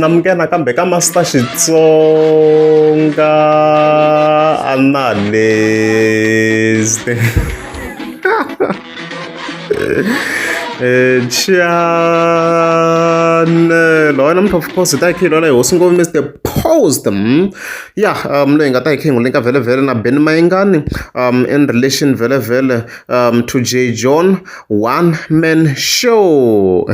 namukela kambe ka Master Xitsonga analyst. Channel wena mntu of course ta khilo la hosi ngombe Mr Post loyi nga ta hi khengu linka vele vele na Ben Mayengani in relation vele vele to J John one man show.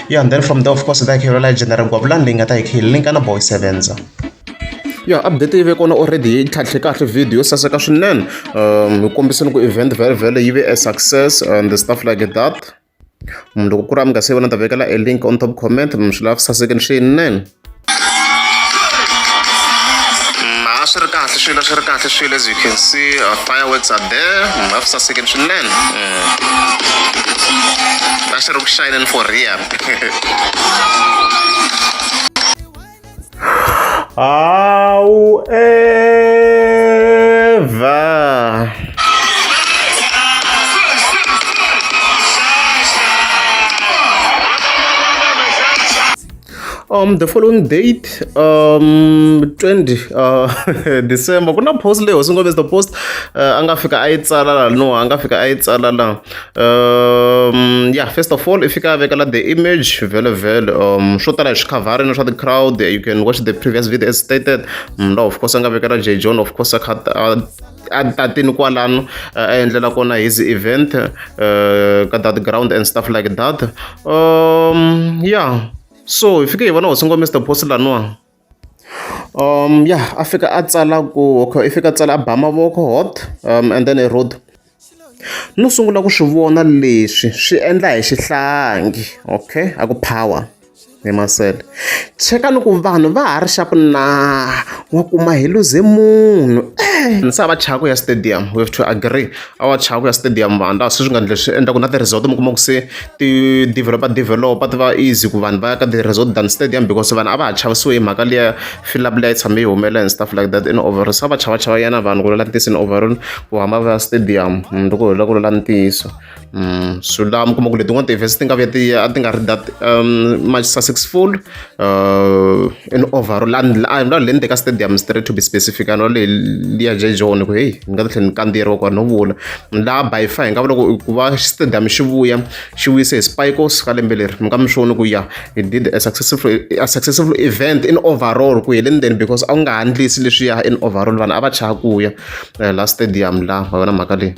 And then from there of course ta khilo la General Gwabulani nga ta hi khilo linka na Boy Sevenza. Update yi ve kona already yi tlhatlhe kahle video saseka swinene hi kombiseni ku event vele vele yi ve a success and stuff like that. Loko ku ri mi nga se vona ta vekela a link on top comment swi lava sasekeni swinene. Swi ri kahle swilo as you can see fireworks are there swi sasekeni swinene a swi ri ku shining for real. However, the following date 20 December kuna post leyo singo best post anga fika ayitsala la no anga fika ayitsala la first of all ifika vekela the image vele swo tala hi cover swa the crowd you can watch the previous video as stated of course anga vekela J John of course tatini kwalano endlela kona his event ka that ground and stuff like that. So if you want to go Mr Post lano afika atsala ku ifika tsala abama voko hot and then a road no sungula ku swi vona leswi swi endla hi xihlangi okay aku power emasele cheka ni ku vanhu va ha ri sharp na wa kuma hi luze munhu nsa va chaku ya stadium we have to agree our chaku ya stadium vanda swi nga leswi endla ku na ti-resort mi kuma ku se ti developer ti va easy ku vanhu va ya ka ti-resort than stadium because vanhu a va ha chavisiwe hi mhaka liya fill-up liya yi tshame yi humela and stuff like that in overall sa va chava yana vanhu ku lola ntisi in overall ku hamba va ya stadium loko hi lola ku lola ntiso so laha mi kuma ku letin'wana ti-events ti nga vuya a ti nga ri that much successful in overall le ni teka stadium straight to be specific ano le liya J John ku hey ni nga tlhela ni kandziyeriwa ku no vula laha by far hi nga vula ku va stadium xi vuyise hi Spikos ka lembe leri mi nga mi swona ku it did a successful event in overall ku heleni then because a wu nga handlisi leswiya in overall vanhu a va chava ku ya la stadium la va vona mhaka leyi.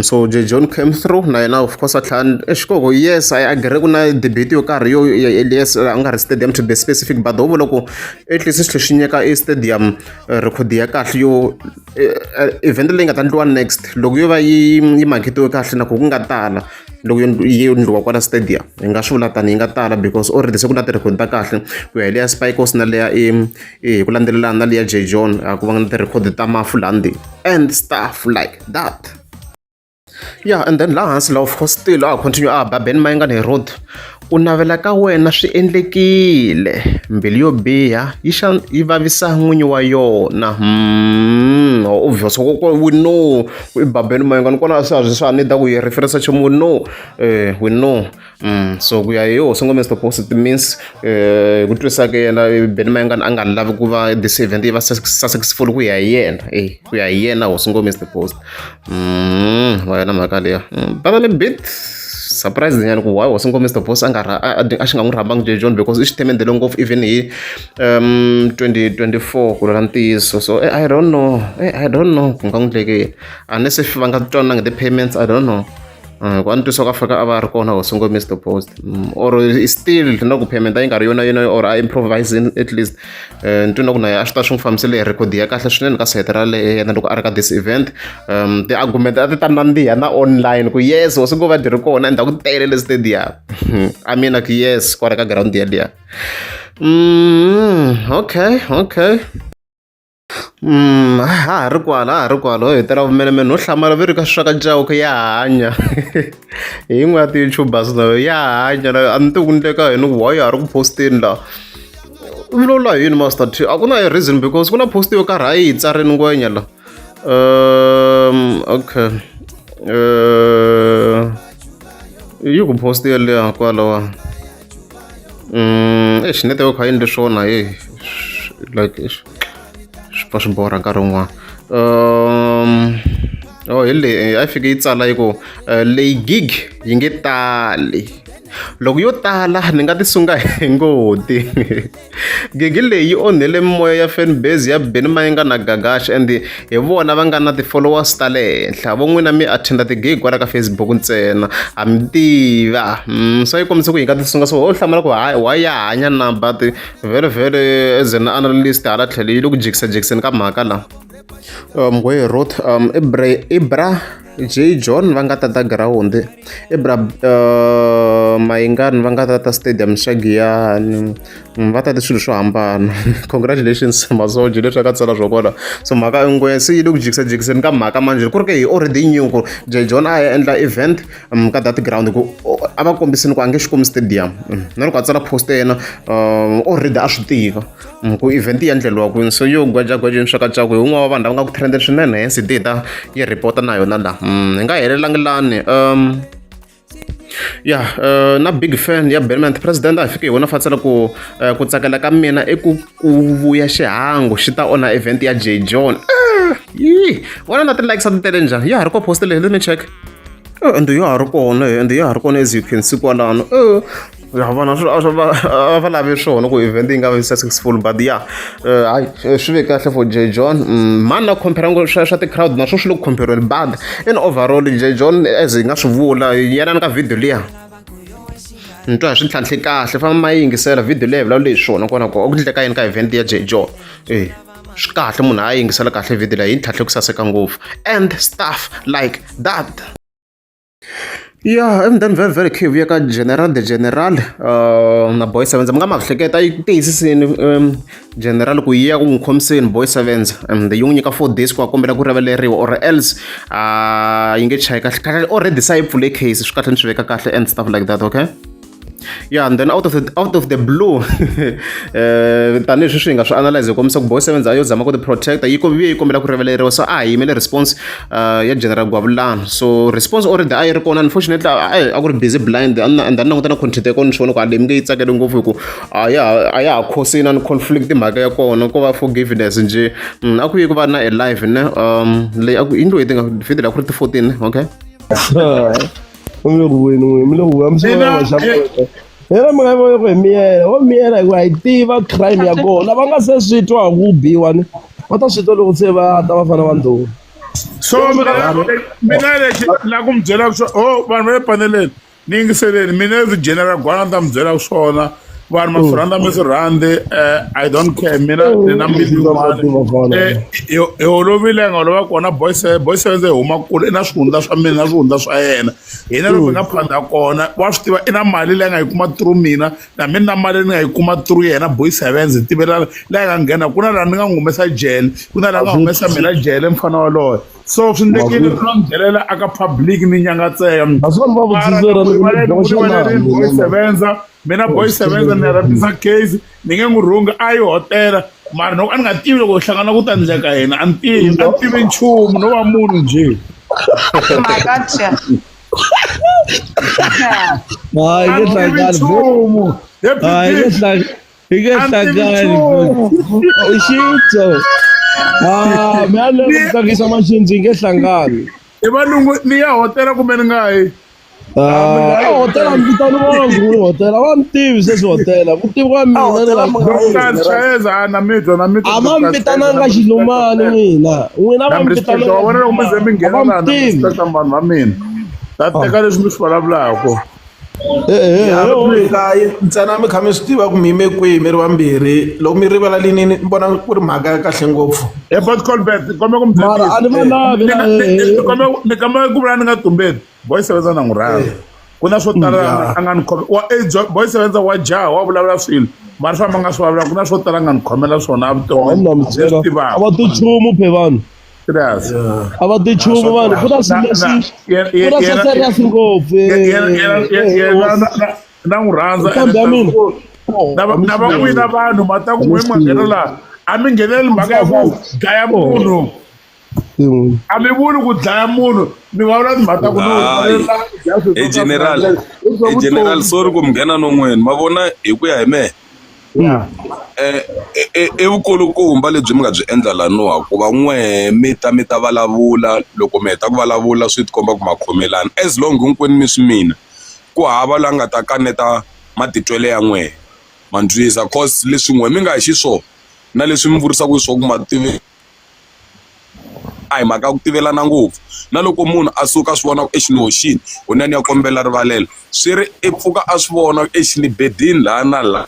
So J John came through na yena of course exikoko yes I agree ku na debate yo karhi yo yes a nga ri stadium to be specific but ho vula ku at least xi xi nyeka e stadium record ya kahle yo event leyi nga ta ndliwa next loko yo va yi marketiwe kahle na ku nga tala loko yi ndliwa kwala stadium hi nga swi vula tani yi nga tala because already se ku na ti-record ta kahle ku ya leya Spikos na leya hi ku landzelelana na leya J John ku va na ti-record ta Mafulandi and stuff like that. And then laha hansi la of course still continue ba Ben Mayengani road ku navela ka wena swi endlekile mbilu yo biha yi vavisa n'winyi wa yona obvious we know ba Ben Mayengani kona swa nida ku yi reference chomu we know so ku ya yo songo Mr Post it means ku twisa ke yena Ben Mayengani a nga lavi ku va this event yi va successful ku ya yena ho songo Mr Post wena mhaka leya but a little bit surprised nyana ku why wasn't Mr Post a xi nga n'wi rhambangi J John because i xitemendele ngopfu even hi 2024 ku lola ntiyiso so I don't know ku nga n'wi hlekeli unless if va nga twanangi ti-payments I don't know ku antwisa ka fika a va ri kona hosingo Mr Post or still na ku payment a yi nga ri yona or a improvising at least ntwi na ku na a swi ta swi n'wi fambisele hi record ya kahle swinene ka sayiti ra le yena loko a ri ka this event ti-argument a ti ta nandziha na online ku yes hosingo va di ri kona endzhaku ku tele le stadium I mean like yes kwala ka ground yaliya okay ha ri kwala hi tela vumenemene no hlamala veri ka swaka jawu ku ya hanya hi yin'we ya ti-youtubers nayo ya hanya a ni ti ku ndleka yini ku why ya ri ku posteni la vulola yini master a ku na reason because ku na post yo karhi a yi hi tsarini ngwenya la Okay. Yi ku post yaleyo kwalawa. Eish network a yi endli swona like swi pfa swi borha nkarhi wun'wana. Hi leyi a yi fike yi tsala yi ku leyi gig yi nge tali. Loko yo tala ni nga ti sunga hi ngoti. Gigi leyi yi onhele moya ya fanbase ya Benny Mayenga na Gagash and hi vona va nga na ti-followers ta le henhla. Vo n'wina mi attenda ti-gig kwala ka Facebook ntsena. Ha mi tiva. So yi kombisa ku hi nga ti sunga so ho hlamala ku wa ya hanya na but vhele as an analyst hala tlhelo yi le ku jikisajikiseni ka mhaka lawa. Ngwe wrote Ibra J John va nga tata ground Ibra Mayengani va nga tata stadium xa Giyani va tata swilo swo hambana. Congratulations Masoji leswi a ka tsala swo kona. So mhaka ngwe se yi le ku jikisajikiseni ka mhaka manjhe ku ri ke hi already knew ku J John a ya endla event ka that ground ku a va kombisini ku a nge Xikomu stadium na loko a tsala post yena already a swi tiva ku event yi endleliwa kwini. So yo gwajagwajeni swa katsako hi un'wana wa vanhu lava nga ku trendeni swinene hence data yi report na yona laha. Hi nga helelangi lani na big fan ya Benman president a fike hi vona fatsela ku tsakela ka mina i ku vuya xihangu xi ta onha event ya J John. Vona na ti-likes a ti tele njhani ya ha ri ko post leyi let me check. And ya ha ri kona as you can see kwalano. Ya vona va lave swona ku event yi nga va successful but hayi swi ve kahle for J John. Mani na compare swa ti-crowd naswo swi le ku compare-weni but in overall J John as hi nga swi vula yelani ka video liya ni twa hi swi ntlhantlhe kahle famba ma yingisela video leyi vulavula hi swona kona ku ku endleka yini ka event ya J John. Swi kahle munhu a yingisela kahle video leyi yi ntlhantlhe ku saseka ngopfu and stuff like that. And then very key vuya ka General the General na Boy Sevenza mi nga ma hleketa yi tiyisisini General ku yi ya ku n'wi khomiseni Boy Sevenza and yi n'wi nyika 4 days ku a kombela ku rivaleriwa or else yi nge chayi kahle already sa yi pfule case swi kahle ni swi veka kahle and stuff like that. Okay, and then out of the blue tanihi swi hi nga swi analyze hi kombisa ku Boy Sevenza yo zama ku ti protecta yi kombela ku rivaleriwa so a hi yimele response ya General Gwavulani. So response already a yi ri kona unfortunately a ku ri busy blind and then languta na content ya kona ni swona ku leyi mi nge yi tsakeli ngopfu hi ku a ya ha khosini ni conflict mhaka ya kona ko va forgiveness nje a ku yi ku va na live ne leyi a ku yindlu hi video ku ri ti 14. Okay, era mga ko miela ku a yi tiva crime ya kona va nga se swi twa ku biwa ni va ta swi twa loko se va ta va fana va ndhuma. So mina lexi na ku mi byela vanhu va le paneleni ni yingiseleni mina as General Gwala ni ta mi byela swona vanhu mafuranda mi swi rhandzi I don't care mina ni na mbilu hi olovile nga olova kona Boy Sevenza hi huma kule i na swihundla swa mina na swihundla swa yena hina loko hi nga phanda kona wa swi tiva i na mali leyi nga yi kuma through mina na mina na mali ni nga yi kuma through yena Boy Sevenza hi tivela leyi nga nghena ku na laha ni nga n'wi humesa jele ku na laha nga humesa mina jele mfana waloye. So swi ndekile ku na nghenelela aka public ni nyangatseka Boy Sevenza mina Boy Sevenza ni rapisa case ni nge n'wi rhunga a yi hotela mara loko a ni nga tivi loko hi hlangana ku ta endleka yena a ni tivi nchumu no va munhu njhe. Tsakisa maxinzi nge hlangani i valungu ni ya hotela kumbe ni nga yi hotela ni vitani vangu hotela va mi tivi sweswi hotela ku tiviwa mina na mitwa a ma mi vitananga xilumani n'wina n'wina va mi vitanavona loko mi ze mi nghena laha na vanhu va mina ta teka leswi mi swi vulavulaka ntsena mi kha mi swi tiva ku mi yime kwihi mi ri vambirhi loko mi rivala lini ni vona ku ri mhaka ya kahle ngopfu. But Colbert kombe ku ni kama ku vula ni nga tumbeti Boy Sevenza na n'wi rhandza ku na swo tala a nga ni khomela Boy Sevenza wa jaha wa vulavula swilo mara swa ma nga swi vulavula ku na swo tala a nga ni khomela swona a vuton'wini a va ti chumu phe vanhu a va ti chumu vanhu ku na swilo serious ngopfu na n'wi rhandza na van'wina vanhu mata ku n'we ma nghena laha a mi ngheneleli mhaka ya ku dlaya munhu a mi vuli ku dlaya munhu mi va vula timhaka ku general sorry ku mi nghena non'weni ma vona hi ku ya hi mehe i vukulukumba lebyi mi nga byi endla laniwa ku va n'wehe mi ta vulavula loko mi heta ku vulavula swi tikomba ku ma khomelana as long hinkwenu mi swi mina ku hava la nga ta kaneta matitwele ya n'wehe ma ndlwisa cause leswi n'wehe mi nga hi xiswona na leswi mi vurisaka hiswona ku ma tivi a hi mhaka ku tivelana ngopfu na loko munhu a suka a swi vona ku exinoxini kunene ya kombela rivalelo swi ri i pfuka a swi vona exinibedini laha na laha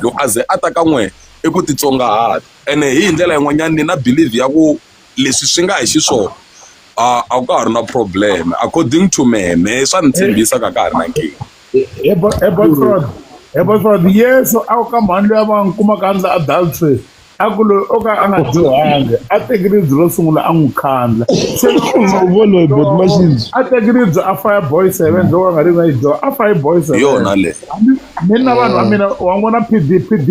loko a ze a ta ka n'wehe i ku titsongahata ene hi ndlela yin'wanyana ni na believe ya ku leswi swi nga hi xiswona a ku ha ri na problem according to mehe swa ni tshembisa ka ha ri na nkingha Ebosford yeso a ka mhani loyi a va n'wi kumaka endla adultery a ku loyi o ka a nga dyohangi a teki ribye ro sungula a n'wi khandla a teki ribye a fire boy 7 loko a nga ri na yi dyoha a fire boy 7 yona le mina na vanhu va mina wa n'wana PD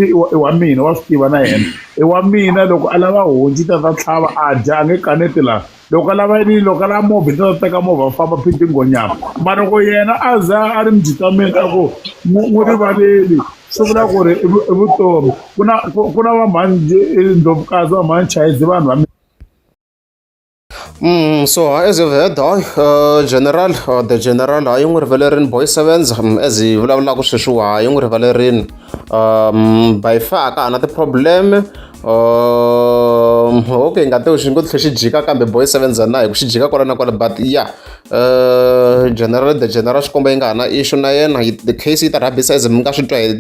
i wa mina wa swi tiva na yena i wa mina loko a lava honci ta tlhava a dya a nge kaneti laha loko a lava yini loko a lava movha i ta teka movha famba PD ngonyama mara loko yena a za a ri mjitameni a ku n'wi rivaleli swi vula ku ri i vutomi ku na va mhani ndlovukazi va mhani chayizi vanhu va So as you've heard, General, the General, I am revelating boy sevens, as he will have sweswi I am revelating by far another problem. Okay, ngati u xingo tlhe xi jika kambe boy sevens na hi ku xi jika kwala na kwala but yeah General, the General xi komba yi nga ha na issue na yena the case yi ta rhabisa as mi nga swi twa hi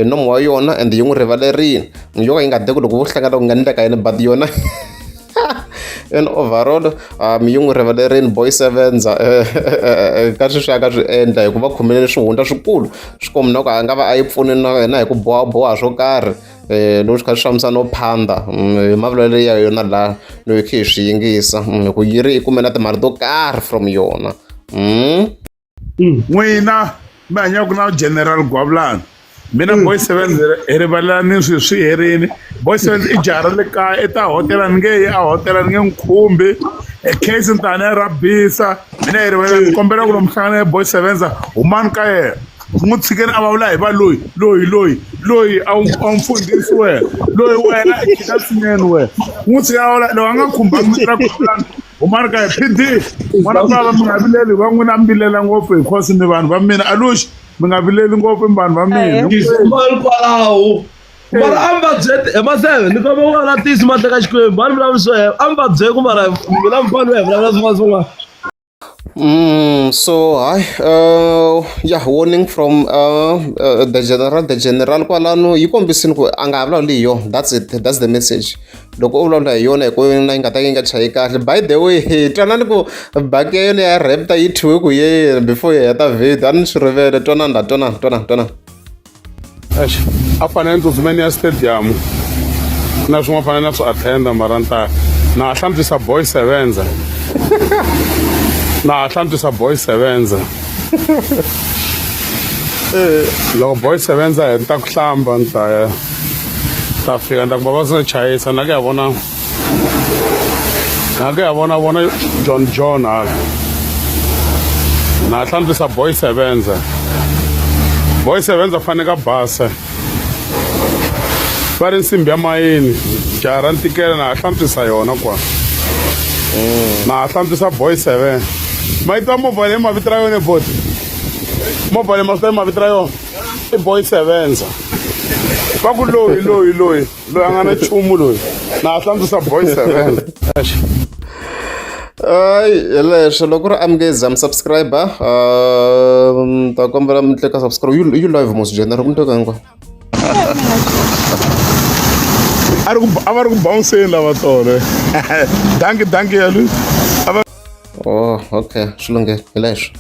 nomo wa yona and yi n'wi rivalerini yo ka yi nga de ku loko vo hlangana ku nga endleka yini but yona and overall yi n'wi rivalerini boy sevens ka swi swi aka swi endla hi ku va khomelele swihundla swikulu swi kombi na ku a nga va a yi pfuni na yena hi ku bohaboha swo karhi loko swi kha swi hlamusana no phanda hi mavulavulelo ya yona laha no hi khe hi swi yingisa hi ku yi ri i kume na timali to karhi from yona n'wina mi hanyaku na General Gwavulani mina boy 7 hi rivalelani swi herini boy 7 i jaha ra le kaya i ta hotela ni nge yi a hotela ni nge n'wi khumbi case ni ta ni ya rabisa mina hi rivalelani ni kombela ku lo mihlangana boy 7 humani ka yena n'wi tshikeni a vulavula hi va loyi a wu mfundhisi wena loyi wena i khita swinene wena n'wi tshikeni a vulavula loko a nga khumbangi mitra Gwavulani humani ka yena PD n'wana bava mi nga vileli va n'wina mi vilela ngopfu hi khosi ni vanhu va mina aluxi mi nga vileli ngopfu i vanhu va mina kwalaho mara a mi va byete hi maseve ni kombe ku nga na tisi ma teka xikwembu a ni vulavuli swo a mi va byele ku mara mina mfani hi vulavula swin'wana swin'wana so yeah, warning from the general kwalano yi kombisini ku a nga ha vulavuli hi yona that's the message loko u vulavula hi yona hi ku na yi nga ta yi nga chayi kahle by the way twanani ku baki ya yona ya rapta yi thiwe ku ye before hi heta video a ni swi rivele twanana a fanele ni tsutsumeni ya stadium na swin'wana fanele na swi attenda mara ni ta na ha hlantswisa boy 7 na ha hlantswisa boy 7 loko boy 7 ni ta ku hlamba ni ta fika ni ta ku bava swi chayisa na ku ya vona John hala na ha hlantswisa boy 7 fanele ka basa va ri nsimbi ya mayini jaha ra ntikela na ha hlantswisa yona kwa na ha hlantswisa boy 7 ma yi twa mobile hi mavito ra yona eboti mobile ma swi ta hi mavito ra yona i boy 7 va ku loyi a nga na nchumu loyi na ha hlantswisa boy 7 ay leswo loko ri amukeza subscriber ta kombela mi tleka subscribe you live most general kumbe kangwa a va ri ku bounceni lava tole danki yalu oh okay swi lunghele hi leswo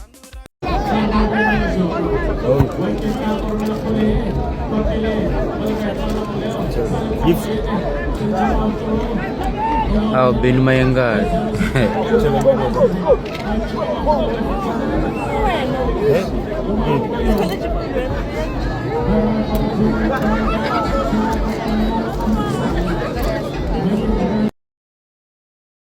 Aw Beni Mayengani